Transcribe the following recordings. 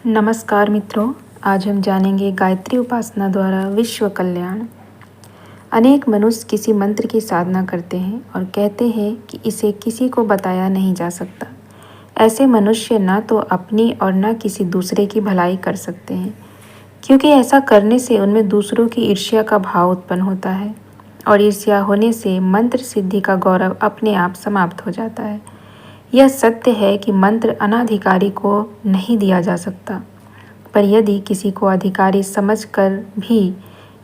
नमस्कार मित्रों, आज हम जानेंगे गायत्री उपासना द्वारा विश्व कल्याण। अनेक मनुष्य किसी मंत्र की साधना करते हैं और कहते हैं कि इसे किसी को बताया नहीं जा सकता। ऐसे मनुष्य ना तो अपनी और ना किसी दूसरे की भलाई कर सकते हैं, क्योंकि ऐसा करने से उनमें दूसरों की ईर्ष्या का भाव उत्पन्न होता है और ईर्ष्या होने से मंत्र सिद्धि का गौरव अपने आप समाप्त हो जाता है। यह सत्य है कि मंत्र अनाधिकारी को नहीं दिया जा सकता, पर यदि किसी को अधिकारी समझकर भी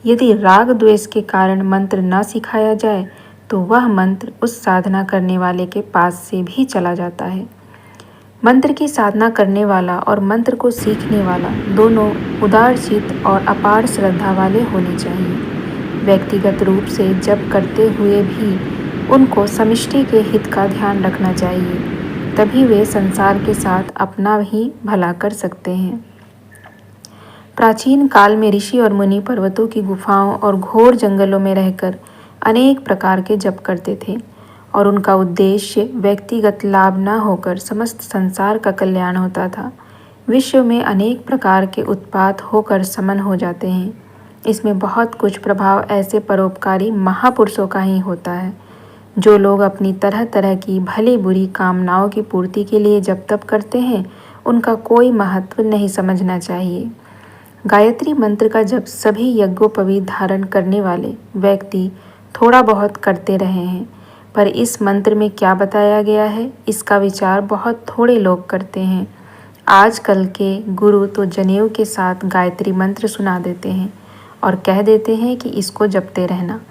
यदि राग द्वेष के कारण मंत्र न सिखाया जाए तो वह मंत्र उस साधना करने वाले के पास से भी चला जाता है। मंत्र की साधना करने वाला और मंत्र को सीखने वाला दोनों उदारचित और अपार श्रद्धा वाले होने चाहिए। व्यक्तिगत रूप से जप करते हुए भी उनको समष्टि के हित का ध्यान रखना चाहिए, तभी वे संसार के साथ अपना ही भला कर सकते हैं। प्राचीन काल में ऋषि और मुनि पर्वतों की गुफाओं और घोर जंगलों में रहकर अनेक प्रकार के जप करते थे और उनका उद्देश्य व्यक्तिगत लाभ न होकर समस्त संसार का कल्याण होता था। विश्व में अनेक प्रकार के उत्पात होकर समन हो जाते हैं। इसमें बहुत कुछ प्रभाव ऐसे परोपकारी महापुरुषों का ही होता है। जो लोग अपनी तरह तरह की भली बुरी कामनाओं की पूर्ति के लिए जप तप करते हैं, उनका कोई महत्व नहीं समझना चाहिए। गायत्री मंत्र का जप सभी यज्ञोपवीत धारण करने वाले व्यक्ति थोड़ा बहुत करते रहे हैं, पर इस मंत्र में क्या बताया गया है इसका विचार बहुत थोड़े लोग करते हैं। आजकल के गुरु तो जनेऊ के साथ गायत्री मंत्र सुना देते हैं और कह देते हैं कि इसको जपते रहना।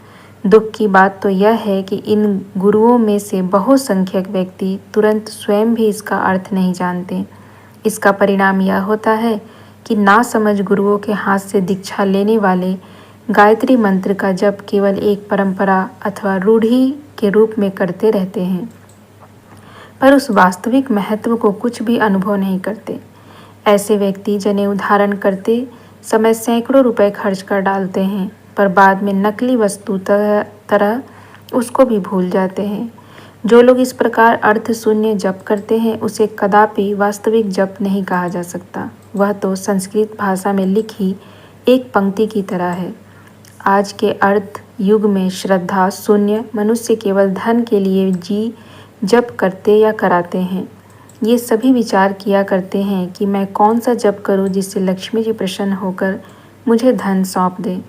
दुख की बात तो यह है कि इन गुरुओं में से बहुसंख्यक व्यक्ति तुरंत स्वयं भी इसका अर्थ नहीं जानते। इसका परिणाम यह होता है कि नासमझ गुरुओं के हाथ से दीक्षा लेने वाले गायत्री मंत्र का जप केवल एक परंपरा अथवा रूढ़ि के रूप में करते रहते हैं, पर उस वास्तविक महत्व को कुछ भी अनुभव नहीं करते। ऐसे व्यक्ति जनेऊ धारण करते समय सैकड़ों रुपए खर्च कर डालते हैं, पर बाद में नकली वस्तु तरह उसको भी भूल जाते हैं। जो लोग इस प्रकार अर्थ शून्य जप करते हैं उसे कदापि वास्तविक जप नहीं कहा जा सकता। वह तो संस्कृत भाषा में लिखी एक पंक्ति की तरह है। आज के अर्थ युग में श्रद्धा शून्य मनुष्य केवल धन के लिए जप करते या कराते हैं। ये सभी विचार किया करते हैं कि मैं कौन सा जप करूं जिससे लक्ष्मी जी प्रसन्न होकर मुझे धन सौंप दें।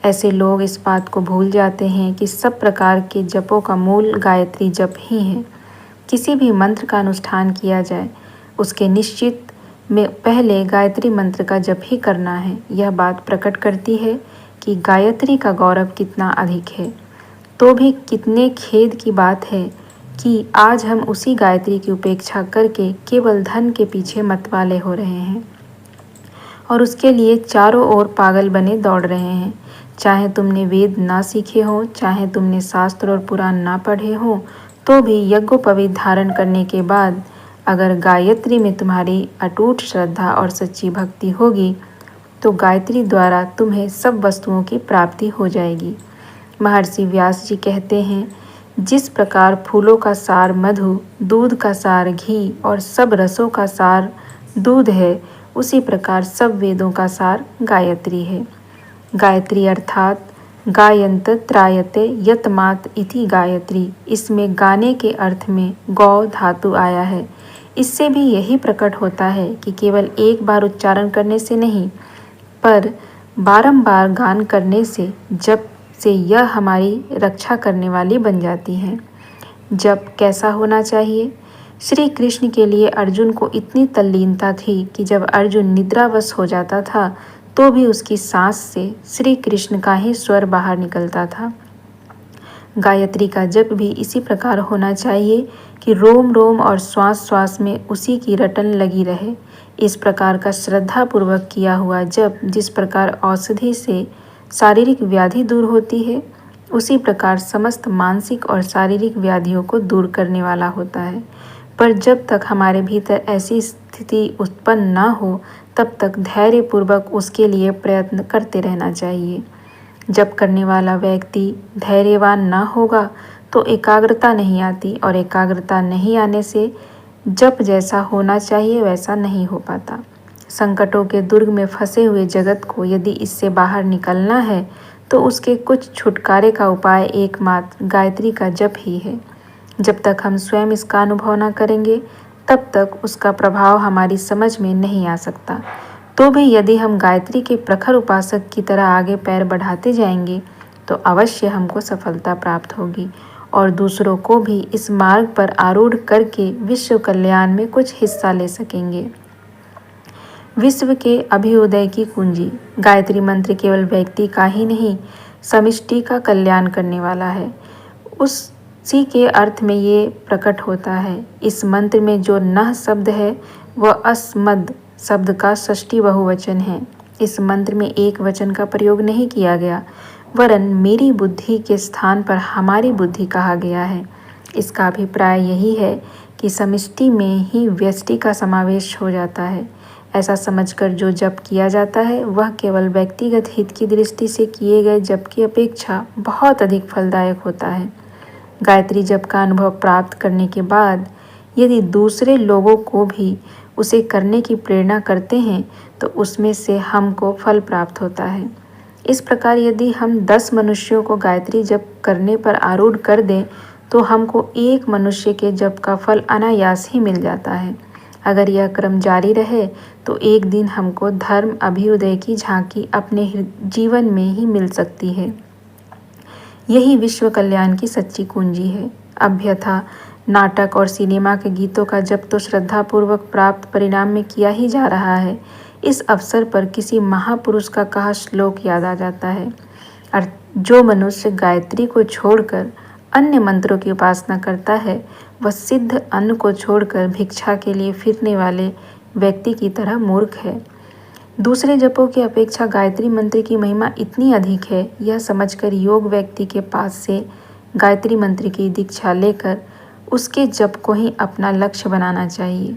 ऐसे लोग इस बात को भूल जाते हैं कि सब प्रकार के जपों का मूल गायत्री जप ही है। किसी भी मंत्र का अनुष्ठान किया जाए उसके निश्चित में पहले गायत्री मंत्र का जप ही करना है। यह बात प्रकट करती है कि गायत्री का गौरव कितना अधिक है। तो भी कितने खेद की बात है कि आज हम उसी गायत्री की उपेक्षा करके केवल धन के पीछे मतवाले हो रहे हैं और उसके लिए चारों ओर पागल बने दौड़ रहे हैं। चाहे तुमने वेद ना सीखे हो, चाहे तुमने शास्त्र और पुराण ना पढ़े हो, तो भी यज्ञोपवीत धारण करने के बाद अगर गायत्री में तुम्हारी अटूट श्रद्धा और सच्ची भक्ति होगी तो गायत्री द्वारा तुम्हें सब वस्तुओं की प्राप्ति हो जाएगी। महर्षि व्यास जी कहते हैं, जिस प्रकार फूलों का सार मधु, दूध का सार घी और सब रसों का सार दूध है, उसी प्रकार सब वेदों का सार गायत्री है। गायत्री अर्थात गायंत त्रायते यतमात इति गायत्री। इसमें गाने के अर्थ में गौ धातु आया है। इससे भी यही प्रकट होता है कि केवल एक बार उच्चारण करने से नहीं, पर बारंबार गान करने से जप से यह हमारी रक्षा करने वाली बन जाती है। जप कैसा होना चाहिए? श्री कृष्ण के लिए अर्जुन को इतनी तल्लीनता थी कि जब अर्जुन निद्रावश हो जाता था तो भी उसकी सांस से श्री कृष्ण का ही स्वर बाहर निकलता था। गायत्री का जप भी इसी प्रकार होना चाहिए कि रोम रोम और श्वास श्वास में उसी की रटन लगी रहे। इस प्रकार का श्रद्धापूर्वक किया हुआ जप जिस प्रकार औषधि से शारीरिक व्याधि दूर होती है, उसी प्रकार समस्त मानसिक और शारीरिक व्याधियों को दूर करने वाला होता है। पर जब तक हमारे भीतर ऐसी स्थिति उत्पन्न न हो तब तक धैर्यपूर्वक उसके लिए प्रयत्न करते रहना चाहिए। जप करने वाला व्यक्ति धैर्यवान न होगा तो एकाग्रता नहीं आती और एकाग्रता नहीं आने से जप जैसा होना चाहिए वैसा नहीं हो पाता। संकटों के दुर्ग में फंसे हुए जगत को यदि इससे बाहर निकलना है तो उसके कुछ छुटकारे का उपाय एकमात्र गायत्री का जप ही है। जब तक हम स्वयं इसका अनुभव न करेंगे तब तक उसका प्रभाव हमारी समझ में नहीं आ सकता। तो भी यदि हम गायत्री के प्रखर उपासक की तरह आगे पैर बढ़ाते जाएंगे तो अवश्य हमको सफलता प्राप्त होगी और दूसरों को भी इस मार्ग पर आरूढ़ करके विश्व कल्याण में कुछ हिस्सा ले सकेंगे। विश्व के अभ्युदय की कुंजी। गायत्री मंत्र केवल व्यक्ति का ही नहीं, समष्टि का कल्याण करने वाला है। उसी के अर्थ में ये प्रकट होता है। इस मंत्र में जो नह शब्द है वह अस्मद शब्द का षष्ठी बहुवचन है। इस मंत्र में एक वचन का प्रयोग नहीं किया गया, वरन मेरी बुद्धि के स्थान पर हमारी बुद्धि कहा गया है। इसका अभिप्राय यही है कि समष्टि में ही व्यष्टि का समावेश हो जाता है। ऐसा समझकर जो जप किया जाता है वह केवल व्यक्तिगत हित की दृष्टि से किए गए जप की अपेक्षा बहुत अधिक फलदायक होता है। गायत्री जप का अनुभव प्राप्त करने के बाद यदि दूसरे लोगों को भी उसे करने की प्रेरणा करते हैं तो उसमें से हमको फल प्राप्त होता है। इस प्रकार यदि हम 10 मनुष्यों को गायत्री जप करने पर आरूढ़ कर दें तो हमको एक मनुष्य के जप का फल अनायास ही मिल जाता है। अगर यह क्रम जारी रहे तो एक दिन हमको धर्म अभ्युदय की झांकी अपने जीवन में ही मिल सकती है। यही विश्व कल्याण की सच्ची कुंजी है। अभ्यथा नाटक और सिनेमा के गीतों का जप तो श्रद्धापूर्वक प्राप्त परिणाम में किया ही जा रहा है। इस अवसर पर किसी महापुरुष का कहा श्लोक याद आ जाता है, जो मनुष्य गायत्री को छोड़कर अन्य मंत्रों की उपासना करता है वह सिद्ध अन्न को छोड़कर भिक्षा के लिए फिरने वाले व्यक्ति की तरह मूर्ख है। दूसरे जपों की अपेक्षा गायत्री मंत्र की महिमा इतनी अधिक है, यह समझकर योग व्यक्ति के पास से गायत्री मंत्र की दीक्षा लेकर उसके जप को ही अपना लक्ष्य बनाना चाहिए।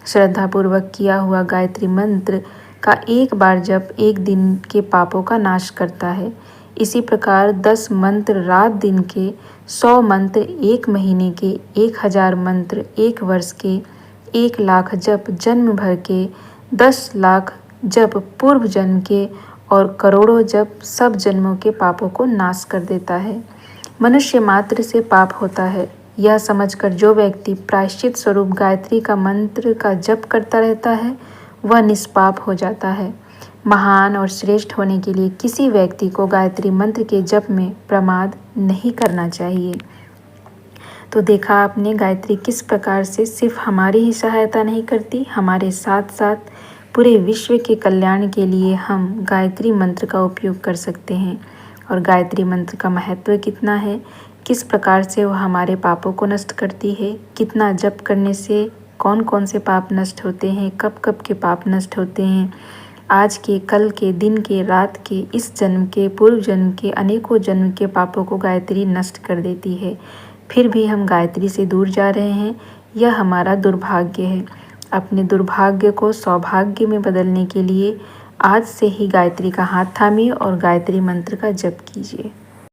श्रद्धापूर्वक किया हुआ गायत्री मंत्र का एक बार जप एक दिन के पापों का नाश करता है। इसी प्रकार 10 मंत्र रात दिन के, 100 मंत्र एक महीने के, 1000 मंत्र एक वर्ष के, 1 लाख जप जन्म भर के, 10 लाख जप पूर्व जन्म के और करोड़ों जप सब जन्मों के पापों को नाश कर देता है। मनुष्य मात्र से पाप होता है, यह समझकर जो व्यक्ति प्रायश्चित स्वरूप गायत्री का मंत्र का जप करता रहता है वह निष्पाप हो जाता है। महान और श्रेष्ठ होने के लिए किसी व्यक्ति को गायत्री मंत्र के जप में प्रमाद नहीं करना चाहिए। तो देखा आपने गायत्री किस प्रकार से सिर्फ हमारी ही सहायता नहीं करती, हमारे साथ साथ पूरे विश्व के कल्याण के लिए हम गायत्री मंत्र का उपयोग कर सकते हैं। और गायत्री मंत्र का महत्व कितना है, किस प्रकार से वह हमारे पापों को नष्ट करती है, कितना जप करने से कौन कौन से पाप नष्ट होते हैं, कब कब के पाप नष्ट होते हैं, आज के, कल के, दिन के, रात के, इस जन्म के, पूर्व जन्म के, अनेकों जन्म के पापों को गायत्री नष्ट कर देती है। फिर भी हम गायत्री से दूर जा रहे हैं, यह हमारा दुर्भाग्य है। अपने दुर्भाग्य को सौभाग्य में बदलने के लिए आज से ही गायत्री का हाथ थामिए और गायत्री मंत्र का जप कीजिए।